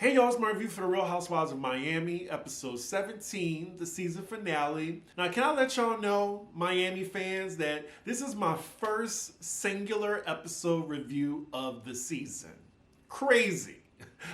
Hey y'all, it's my review for the Real Housewives of Miami, episode 17, the season finale. Now, can I let y'all know, Miami fans, that this is my first singular episode review of the season. Crazy.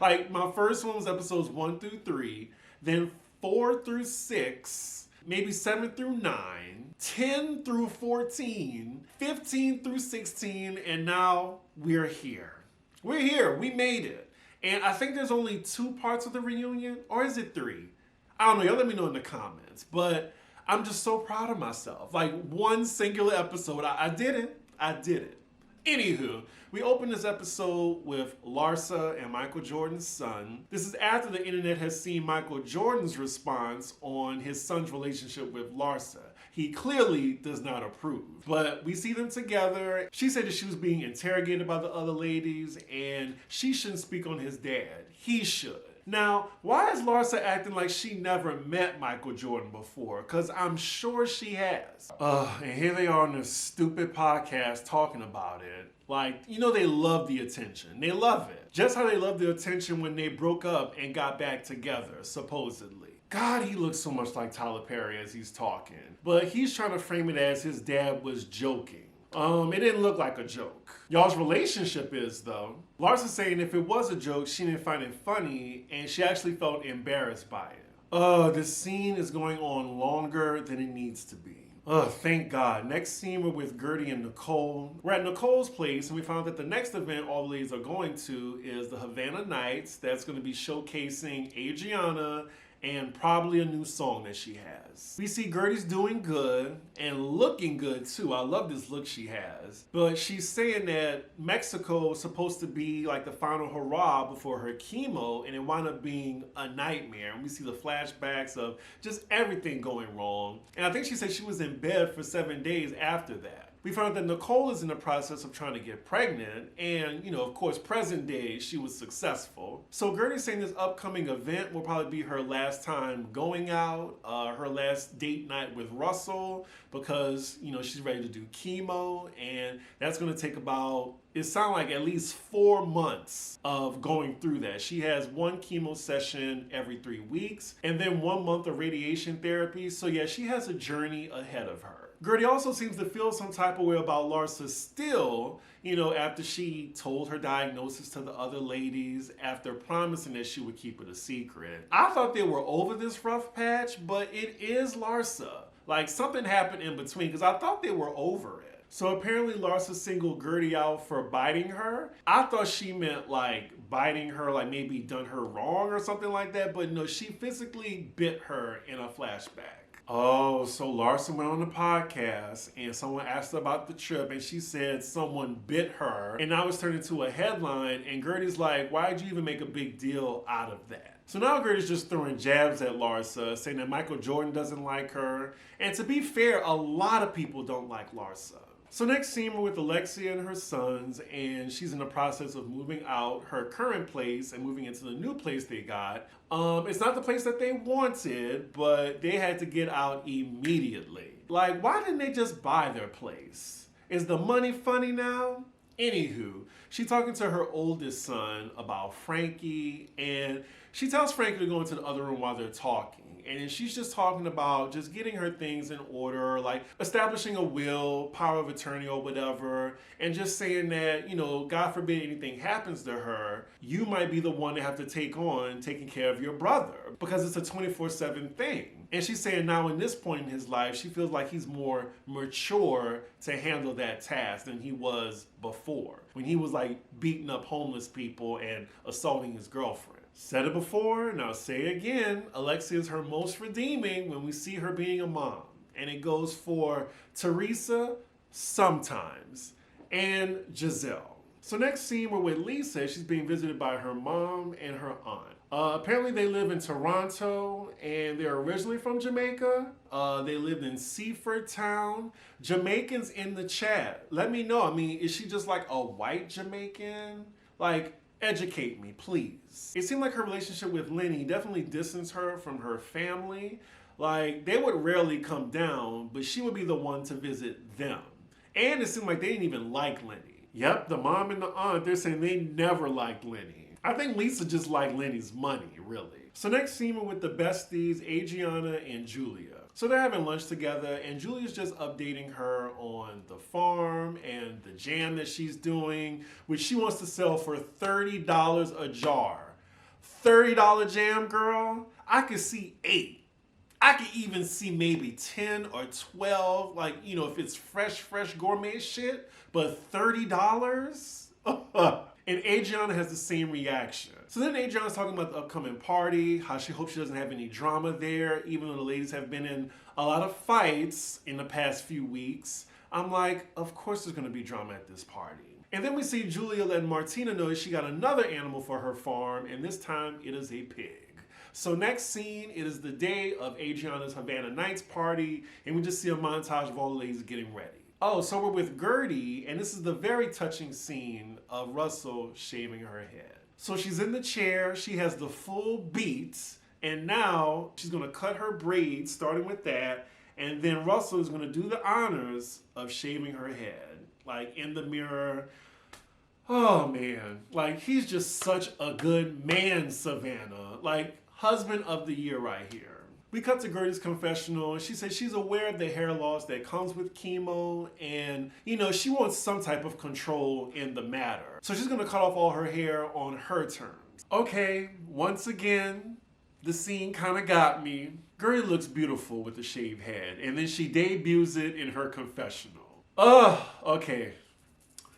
Like, my first one was episodes 1 through 3, then 4 through 6, maybe 7 through 9, 10 through 14, 15 through 16, and now we're here. We're here. We made it. And I think there's only 2 parts of the reunion, or is it 3? I don't know. Y'all let me know in the comments. But I'm just so proud of myself. Like, one singular episode. I did it. I did it. Anywho, we open this episode with Larsa and Michael Jordan's son. This is after the internet has seen Michael Jordan's response on his son's relationship with Larsa. He clearly does not approve. But we see them together. She said that she was being interrogated by the other ladies and she shouldn't speak on his dad. He should. Now, why is Larsa acting like she never met Michael Jordan before? Because I'm sure she has. And here they are on this stupid podcast talking about it. Like, you know, they love the attention. They love it. Just how they loved the attention when they broke up and got back together, supposedly. God, he looks so much like Tyler Perry as he's talking. But he's trying to frame it as his dad was joking. It didn't look like a joke. Y'all's relationship is, though. Larsa's saying if it was a joke, she didn't find it funny, and she actually felt embarrassed by it. This scene is going on longer than it needs to be. Thank God. Next scene, we're with Gertie and Nicole. We're at Nicole's place, and we found that the next event all the ladies are going to is the Havana Nights. That's going to be showcasing Adriana and probably a new song that she has. We see Gertie's doing good and looking good too. I love this look she has. But she's saying that Mexico was supposed to be like the final hurrah before her chemo, and it wound up being a nightmare. And we see the flashbacks of just everything going wrong. And I think she said she was in bed for 7 days after that. We found that Nicole is in the process of trying to get pregnant, and, you know, of course, present day, she was successful. So Gertie's saying this upcoming event will probably be her last time going out, her last date night with Russell, because, you know, she's ready to do chemo, and that's going to take about, it sounds like at least 4 months of going through that. She has 1 chemo session every 3 weeks, and then 1 month of radiation therapy. So yeah, she has a journey ahead of her. Gertie also seems to feel some type of way about Larsa still, you know, after she told her diagnosis to the other ladies, after promising that she would keep it a secret. I thought they were over this rough patch, but it is Larsa. Like, something happened in between, because I thought they were over it. So apparently Larsa singled Gertie out for biting her. I thought she meant like biting her, like maybe done her wrong or something like that, but no, she physically bit her in a flashback. Oh, so Larsa went on the podcast and someone asked her about the trip and she said someone bit her, and now it's turned into a headline, and Gertie's like, why'd you even make a big deal out of that? So now Gertie's just throwing jabs at Larsa, saying that Michael Jordan doesn't like her, and to be fair, a lot of people don't like Larsa. So next scene, we're with Alexia and her sons, and she's in the process of moving out her current place and moving into the new place they got. It's not the place that they wanted, but they had to get out immediately. Like, why didn't they just buy their place? Is the money funny now? Anywho, she's talking to her oldest son about Frankie, and she tells Frankie to go into the other room while they're talking. And she's just talking about just getting her things in order, like establishing a will, power of attorney or whatever, and just saying that, you know, God forbid anything happens to her, you might be the one to have to take on taking care of your brother, because it's a 24/7 thing. And she's saying now in this point in his life, she feels like he's more mature to handle that task than he was before, when he was like beating up homeless people and assaulting his girlfriend. Said it before, and I'll say it again, Alexia is her most redeeming when we see her being a mom. And it goes for Teresa sometimes, and Giselle. So next scene, we're with Lisa. She's being visited by her mom and her aunt. Apparently they live in Toronto, and they're originally from Jamaica. They lived in Seaford Town. Jamaicans in the chat, let me know. I mean, is she just like a white Jamaican? Like, educate me, please. It seemed like her relationship with Lenny definitely distanced her from her family. Like, they would rarely come down, but she would be the one to visit them. And it seemed like they didn't even like Lenny. Yep, the mom and the aunt, they're saying they never liked Lenny. I think Lisa just liked Lenny's money, really. So next scene we're with the besties, Adriana and Julia. So they're having lunch together, and Julia's just updating her on the farm and the jam that she's doing, which she wants to sell for $30 a jar. $30 jam, girl? I could see 8. I could even see maybe 10 or 12, like, you know, if it's fresh gourmet shit, but $30? And Adriana has the same reaction. So then Adriana's talking about the upcoming party, how she hopes she doesn't have any drama there, even though the ladies have been in a lot of fights in the past few weeks. I'm like, of course there's gonna be drama at this party. And then we see Julia letting Martina know that she got another animal for her farm, and this time it is a pig. So next scene, it is the day of Adriana's Havana Nights party, and we just see a montage of all the ladies getting ready. Oh, so we're with Gertie, and this is the very touching scene of Russell shaving her head. So she's in the chair, she has the full beat, and now she's gonna cut her braids, starting with that, and then Russell is gonna do the honors of shaving her head, like in the mirror. Oh man, like he's just such a good man, Savannah. Like husband of the year right here. We cut to Gertie's confessional, and she says she's aware of the hair loss that comes with chemo, and you know, she wants some type of control in the matter. So she's gonna cut off all her hair on her terms. Okay, once again, the scene kind of got me. Gertie looks beautiful with the shaved head, and then she debuts it in her confessional. Okay.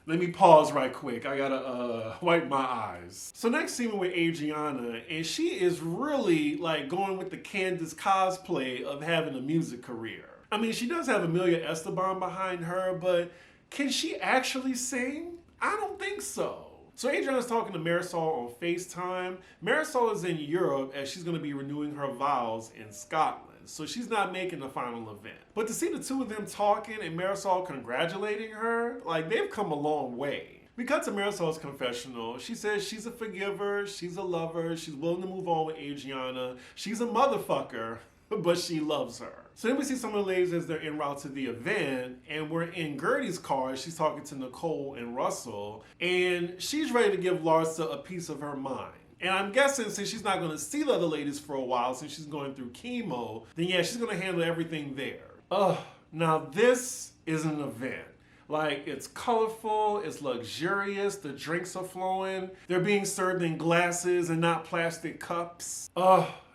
Let me pause right quick. I gotta wipe my eyes. So next scene we're with Adriana, and she is really like going with the Candace cosplay of having a music career. I mean, she does have Amelia Esteban behind her, but can she actually sing? I don't think so. So Adriana's talking to Marisol on FaceTime. Marisol is in Europe as she's gonna be renewing her vows in Scotland. So she's not making the final event. But to see the two of them talking and Marisol congratulating her, like they've come a long way. We cut to Marisol's confessional. She says she's a forgiver, she's a lover, she's willing to move on with Adriana. She's a motherfucker, but she loves her. So then we see some of the ladies as they're en route to the event, and we're in Gertie's car. She's talking to Nicole and Russell, and she's ready to give Larsa a piece of her mind. And I'm guessing since she's not gonna see the other ladies for a while, since she's going through chemo, then yeah, she's gonna handle everything there. Now this is an event. Like, it's colorful, it's luxurious, the drinks are flowing, they're being served in glasses and not plastic cups.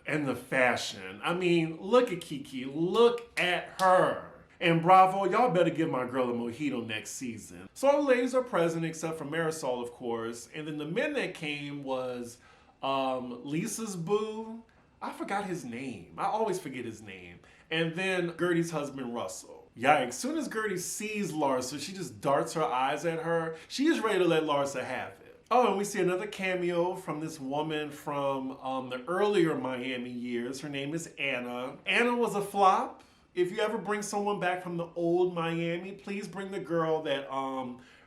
And the fashion. I mean, look at Kiki, look at her. And bravo, y'all better give my girl a mojito next season. So all the ladies are present except for Marisol, of course. And then the men that came was Lisa's boo. I forgot his name. I always forget his name. And then Gertie's husband, Russell. Yikes, as soon as Gertie sees Larsa, she just darts her eyes at her. She is ready to let Larsa have it. Oh, and we see another cameo from this woman from the earlier Miami years. Her name is Anna. Anna was a flop. If you ever bring someone back from the old Miami, please bring the girl that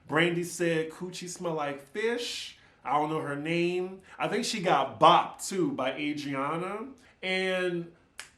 Brandy said coochie smell like fish. I don't know her name. I think she got bopped too by Adriana. And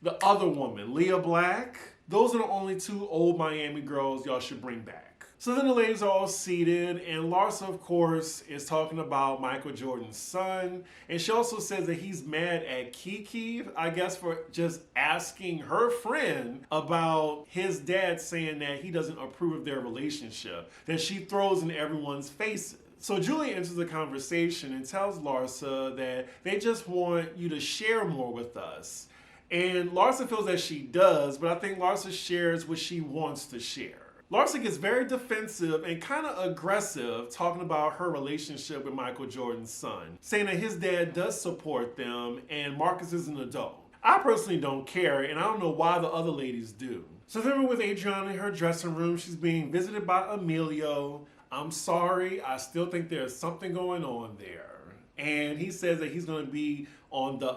the other woman, Leah Black. Those are the only 2 old Miami girls y'all should bring back. So then the ladies are all seated, and Larsa, of course, is talking about Michael Jordan's son. And she also says that he's mad at Kiki, I guess, for just asking her friend about his dad saying that he doesn't approve of their relationship, that she throws in everyone's faces. So Julie enters the conversation and tells Larsa that they just want you to share more with us. And Larsa feels that she does, but I think Larsa shares what she wants to share. Larsa gets very defensive and kind of aggressive talking about her relationship with Michael Jordan's son, saying that his dad does support them and Marcus is an adult. I personally don't care, and I don't know why the other ladies do. So then we're with Adriana in her dressing room. She's being visited by Emilio. I'm sorry, I still think there's something going on there. And he says that he's going to be on the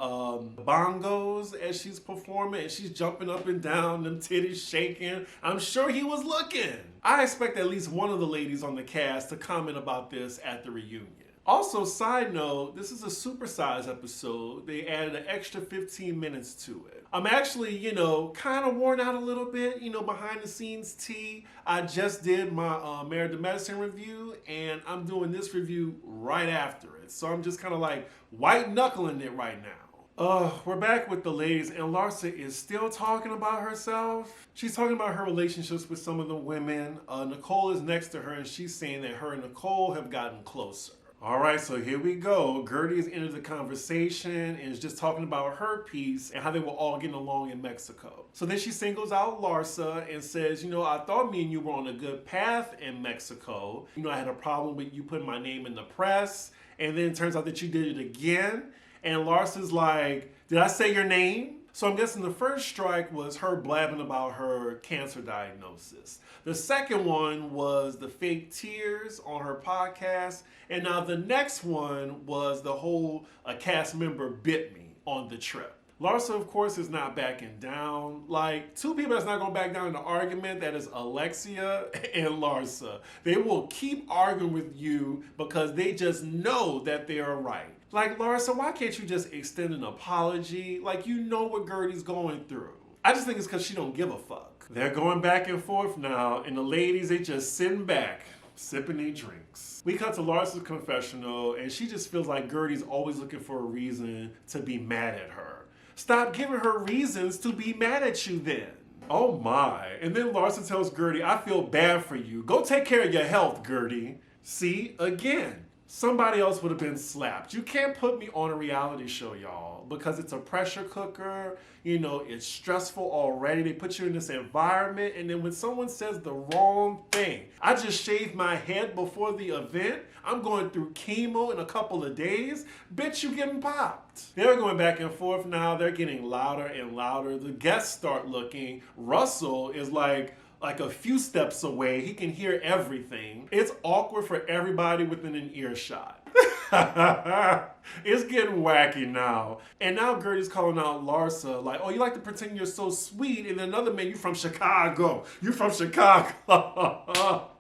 bongos as she's performing, and she's jumping up and down, them titties shaking. I'm sure he was looking. I expect at least one of the ladies on the cast to comment about this at the reunion. Also, side note, this is a supersized episode. They added an extra 15 minutes to it. I'm actually, kind of worn out a little bit, behind the scenes tea. I just did my Married to Medicine review, and I'm doing this review right after it. So I'm just kind of like white knuckling it right now. We're back with the ladies, and Larsa is still talking about herself. She's talking about her relationships with some of the women. Nicole is next to her, and she's saying that her and Nicole have gotten closer. All right, so here we go. Gertie has entered the conversation and is just talking about her piece and how they were all getting along in Mexico. So then she singles out Larsa and says, I thought me and you were on a good path in Mexico. I had a problem with you putting my name in the press, and then it turns out that you did it again. And Larsa's like, did I say your name? So I'm guessing the first strike was her blabbing about her cancer diagnosis. The second one was the fake tears on her podcast. And now the next one was the whole a cast member bit me on the trip. Larsa, of course, is not backing down. Like, two people that's not going to back down in the argument, that is Alexia and Larsa. They will keep arguing with you because they just know that they are right. Like, Larsa, why can't you just extend an apology? Like, you know what Gertie's going through. I just think it's because she don't give a fuck. They're going back and forth now, and the ladies, they just sitting back, sipping their drinks. We cut to Larsa's confessional, and she just feels like Gertie's always looking for a reason to be mad at her. Stop giving her reasons to be mad at you then. Oh my. And then Larsa tells Gertie, I feel bad for you. Go take care of your health, Gertie. See, again, somebody else would have been slapped. You can't put me on a reality show, y'all, because it's a pressure cooker. It's stressful already. They put you in this environment, and then when someone says the wrong thing, I just shaved my head before the event. I'm going through chemo in a couple of days. Bitch, you getting popped. They're going back and forth now. They're getting louder and louder. The guests start looking. Russell is like a few steps away. He can hear everything. It's awkward for everybody within an earshot. It's getting wacky now. And now Gertie's calling out Larsa like, oh, you like to pretend you're so sweet, and then another man, you from Chicago. You from Chicago.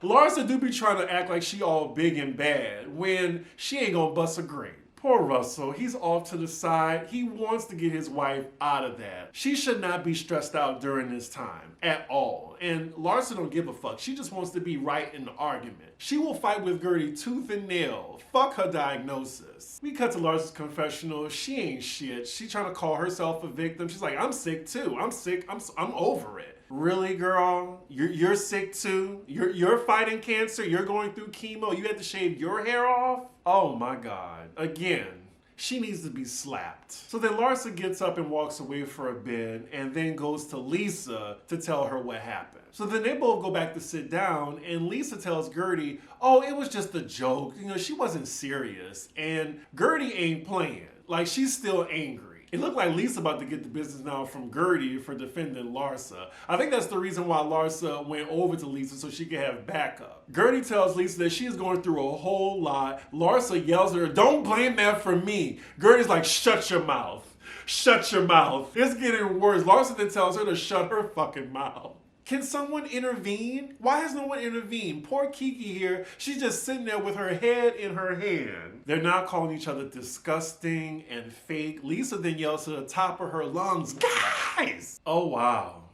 Larsa do be trying to act like she all big and bad when she ain't gonna bust a grape. Poor Russell, he's off to the side. He wants to get his wife out of that. She should not be stressed out during this time at all. And Larsa don't give a fuck. She just wants to be right in the argument. She will fight with Gertie tooth and nail. Fuck her diagnosis. We cut to Larsa's confessional. She ain't shit. She trying to call herself a victim. She's like, I'm sick too. I'm sick. I'm over it. Really, girl? You're sick too? You're fighting cancer? You're going through chemo? You had to shave your hair off? Oh my God. Again, she needs to be slapped. So then Larsa gets up and walks away for a bit and then goes to Lisa to tell her what happened. So then they both go back to sit down, and Lisa tells Gertie, oh, it was just a joke. She wasn't serious. And Gertie ain't playing. Like, she's still angry. It looked like Lisa about to get the business now from Gertie for defending Larsa. I think that's the reason why Larsa went over to Lisa, so she could have backup. Gertie tells Lisa that she is going through a whole lot. Larsa yells at her, don't blame that for me. Gertie's like, shut your mouth. Shut your mouth. It's getting worse. Larsa then tells her to shut her fucking mouth. Can someone intervene? Why has no one intervened? Poor Kiki here, she's just sitting there with her head in her hand. They're now calling each other disgusting and fake. Lisa then yells to the top of her lungs, guys! Oh, wow.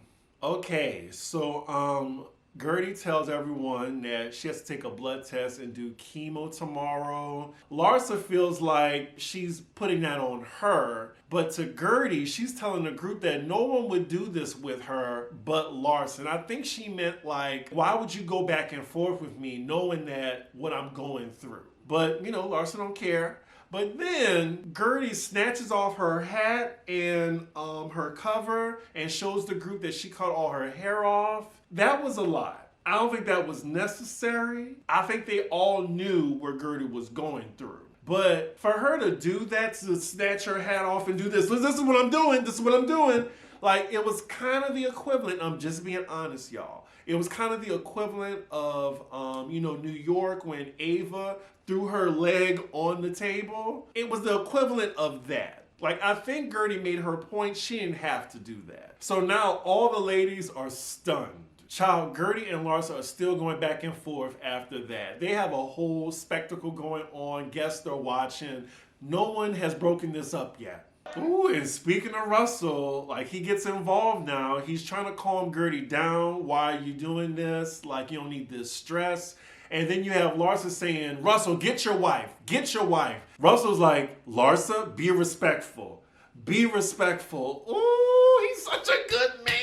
Okay, so, Gertie tells everyone that she has to take a blood test and do chemo tomorrow. Larsa feels like she's putting that on her, but to Gertie, she's telling the group that no one would do this with her but Larsa. I think she meant like, why would you go back and forth with me knowing that what I'm going through? But, Larsa don't care. But then Gertie snatches off her hat and her cover and shows the group that she cut all her hair off. That was a lot. I don't think that was necessary. I think they all knew where Gertie was going through. But for her to do that, to snatch her hat off and do this is what I'm doing, this is what I'm doing. Like, it was kind of the equivalent, I'm just being honest, y'all. It was kind of the equivalent of, New York when Ava threw her leg on the table. It was the equivalent of that. Like, I think Gertie made her point. She didn't have to do that. So now all the ladies are stunned. Child, Gertie and Larsa are still going back and forth after that. They have a whole spectacle going on. Guests are watching. No one has broken this up yet. Ooh, and speaking of Russell, like he gets involved now. He's trying to calm Gertie down. Why are you doing this? Like you don't need this stress. And then you have Larsa saying, Russell, get your wife. Get your wife. Russell's like, Larsa, be respectful. Be respectful. Ooh, he's such a good man.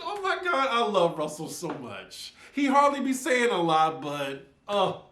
Oh my God, I love Russell so much. He hardly be saying a lot, but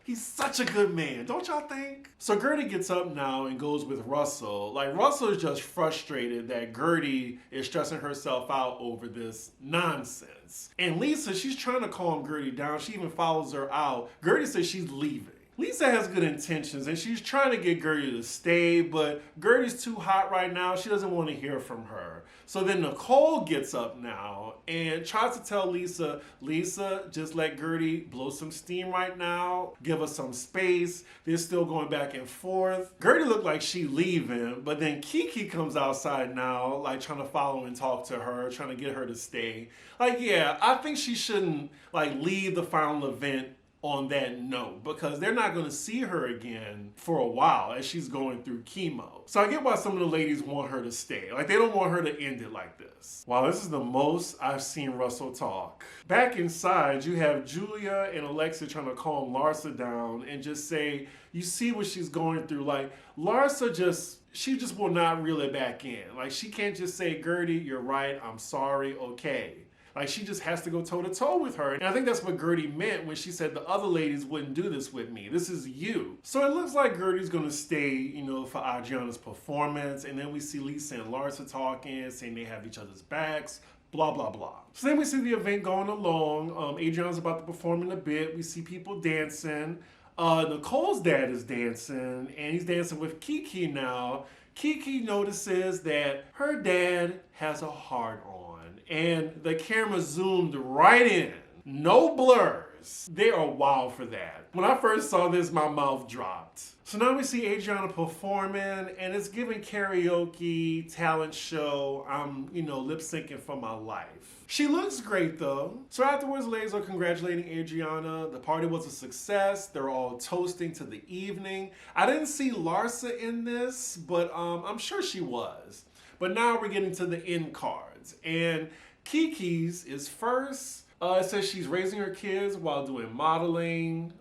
he's such a good man, don't y'all think? So Gertie gets up now and goes with Russell. Like Russell is just frustrated that Gertie is stressing herself out over this nonsense. And Lisa, she's trying to calm Gertie down. She even follows her out. Gertie says she's leaving. Lisa has good intentions and she's trying to get Gertie to stay, but Gertie's too hot right now. She doesn't want to hear from her. So then Nicole gets up now and tries to tell Lisa, Lisa, just let Gertie blow some steam right now. Give us some space. They're still going back and forth. Gertie looked like she leaving, but then Kiki comes outside now, like trying to follow and talk to her, trying to get her to stay. Like, yeah, I think she shouldn't like leave the final event on that note because they're not going to see her again for a while as she's going through chemo. So I get why some of the ladies want her to stay. Like they don't want her to end it like this. Wow, this is the most I've seen Russell talk. Back inside, you have Julia and Alexia trying to calm Larsa down and just say, you see what she's going through. Like Larsa she just will not reel it back in. Like she can't just say, Gertie, you're right, I'm sorry, okay. Like she just has to go toe to toe with her. And I think that's what Gertie meant when she said the other ladies wouldn't do this with me. This is you. So it looks like Gertie's gonna stay, for Adriana's performance. And then we see Lisa and Larsa talking, saying they have each other's backs, blah, blah, blah. So then we see the event going along. Adriana's about to perform in a bit. We see people dancing. Nicole's dad is dancing and he's dancing with Kiki now. Kiki notices that her dad has a hard on. And the camera zoomed right in. No blurs. They are wild for that. When I first saw this, my mouth dropped. So now we see Adriana performing, and it's giving karaoke, talent show. I'm, lip syncing for my life. She looks great though. So afterwards, ladies are congratulating Adriana. The party was a success. They're all toasting to the evening. I didn't see Larsa in this, but I'm sure she was. But now we're getting to the end cards. And Kiki's is first. It says she's raising her kids while doing modeling.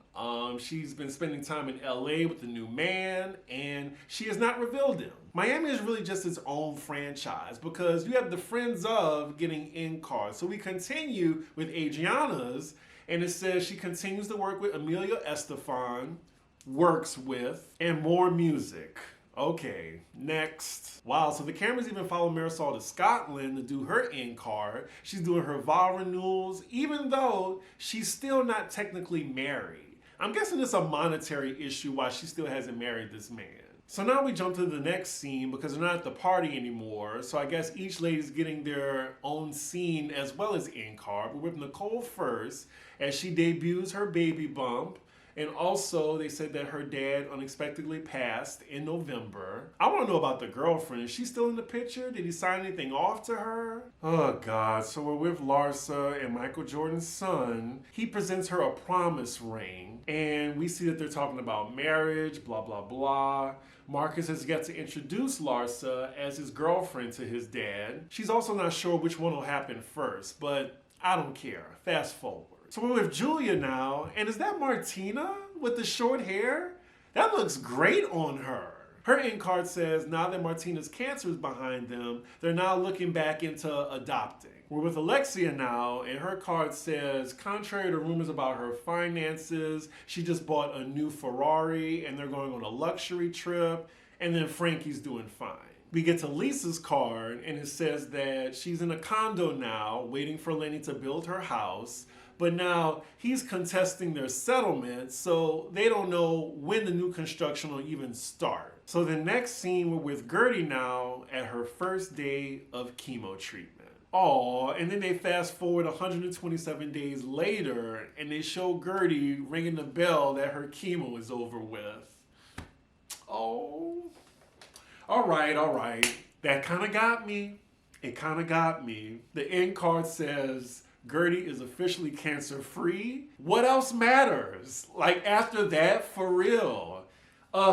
She's been spending time in LA with the new man, and she has not revealed him. Miami is really just its own franchise because you have the friends of getting in cards. So we continue with Adriana's, and it says she continues to work with Emilio Estefan, works with, and more music. Okay, next. Wow, so the cameras even follow Marisol to Scotland to do her in card. She's doing her vow renewals, even though she's still not technically married. I'm guessing it's a monetary issue why she still hasn't married this man. So now we jump to the next scene because they're not at the party anymore. So I guess each lady's getting their own scene as well as in card. But with Nicole first, as she debuts her baby bump. And also, they said that her dad unexpectedly passed in November. I want to know about the girlfriend. Is she still in the picture? Did he sign anything off to her? Oh, God. So we're with Larsa and Michael Jordan's son. He presents her a promise ring. And we see that they're talking about marriage, blah, blah, blah. Marcus has yet to introduce Larsa as his girlfriend to his dad. She's also not sure which one will happen first, but I don't care. Fast forward. So we're with Julia now, and is that Martina with the short hair? That looks great on her. Her end card says, now that Martina's cancer is behind them, they're now looking back into adopting. We're with Alexia now, and her card says, contrary to rumors about her finances, she just bought a new Ferrari, and they're going on a luxury trip, and then Frankie's doing fine. We get to Lisa's card, and it says that she's in a condo now, waiting for Lenny to build her house. But now he's contesting their settlement, so they don't know when the new construction will even start. So the next scene, we're with Gertie now at her first day of chemo treatment. Aw, and then they fast forward 127 days later, and they show Gertie ringing the bell that her chemo is over with. Oh, all right. That kind of got me. It kind of got me. The end card says, Gertie is officially cancer-free. What else matters? Like, after that, for real.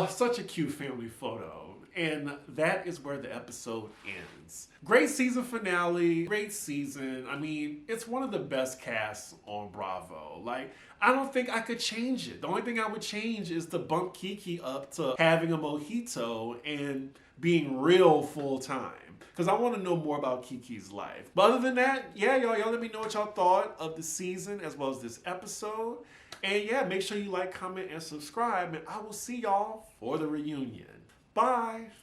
Such a cute family photo. And that is where the episode ends. Great season finale, great season. I mean, it's one of the best casts on Bravo. Like, I don't think I could change it. The only thing I would change is to bump Kiki up to having a mojito and being real full time. Because I want to know more about Kiki's life. But other than that, yeah, y'all let me know what y'all thought of the season as well as this episode. And yeah, make sure you like, comment, and subscribe. And I will see y'all for the reunion. Bye.